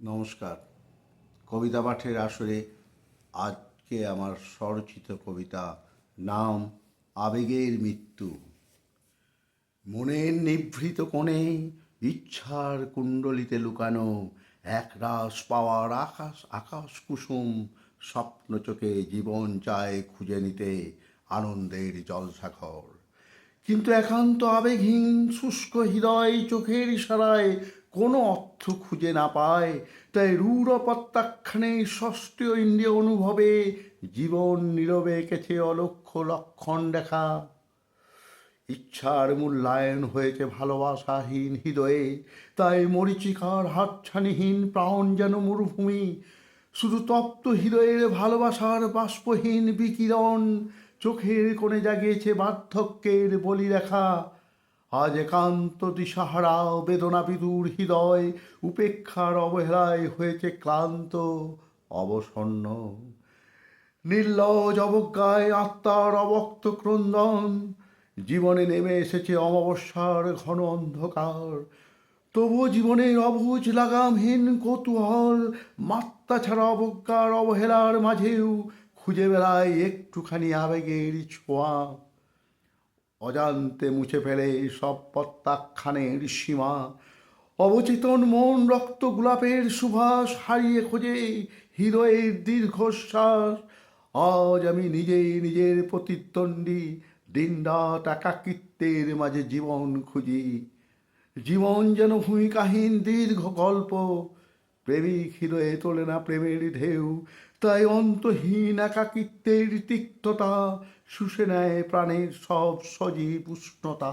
নমস্কার। কবিতা পাঠের আসরে আজকে আমার স্বরচিত কবিতা, নাম আবেগের মৃত্যু। মনের নিভৃত কোণে ইচ্ছার কুণ্ডলিতে লুকানো একরাশ পাওয়ার আকাশ আকাশ কুসুম স্বপ্ন চোখে জীবন চায় খুঁজে নিতে আনন্দের জলসাঘর। কিন্তু একান্ত আবেগহীন শুষ্ক হৃদয় চোখের ইশারায় কোনো অর্থ খুঁজে না পায়, তাই রূঢ় প্রত্যাখ্যানে ষষ্ঠ ইন্দ্রিয় অনুভবে জীবন নীরবে এঁকেছে অলক্ষ্য লক্ষণ দেখা। ইচ্ছার মূল্যায়ন হয়েছে ভালোবাসাহীন হৃদয়ে, তাই মরীচিকার হাতছানিহীন প্রাণ যেন মরুভূমি। শুধু তপ্ত হৃদয়ের ভালোবাসার বাষ্পহীন বিকিরণ চোখের কোণে জাগিয়েছে বার্ধক্যের বলিরেখা। আজ একান্ত দিশাহারা বেদনা বিদুর হৃদয় উপেক্ষার অবহেলায় হয়েছে ক্লান্ত অবসন্ন। নির্লজ অবজ্ঞায় আত্মার অবক্ত ক্রন্দন, জীবনে নেমে এসেছে অমাবস্যার ঘন অন্ধকার। তবুও জীবনের অবুঝ লাগামহীন কৌতূহল মাত্রা ছাড়া অবজ্ঞার অবহেলার মাঝেও খুঁজে বেড়ায় একটুখানি আবেগের ছোঁয়া। অজান্তে মুছে ফেলে সব প্রত্যাখ্যানের সীমা, অবচেতন মন রক্ত গোলাপের সুভাষ হারিয়ে খোঁজে হৃদয়ের দীর্ঘশ্বাস। আজ আমি নিজেই নিজের প্রতিদ্বন্দ্বী, দিনরাত একাকিত্বের মাঝে জীবন খুঁজি। জীবন যেন ভূমিকাহীন দীর্ঘ গল্প, প্রেমিক হৃদয়ে তোলে না প্রেমের ঢেউ, তাই অন্তহীন একাকিত্বের তিক্ততা শুষে নেয় প্রাণের সব সজীব উষ্ণতা।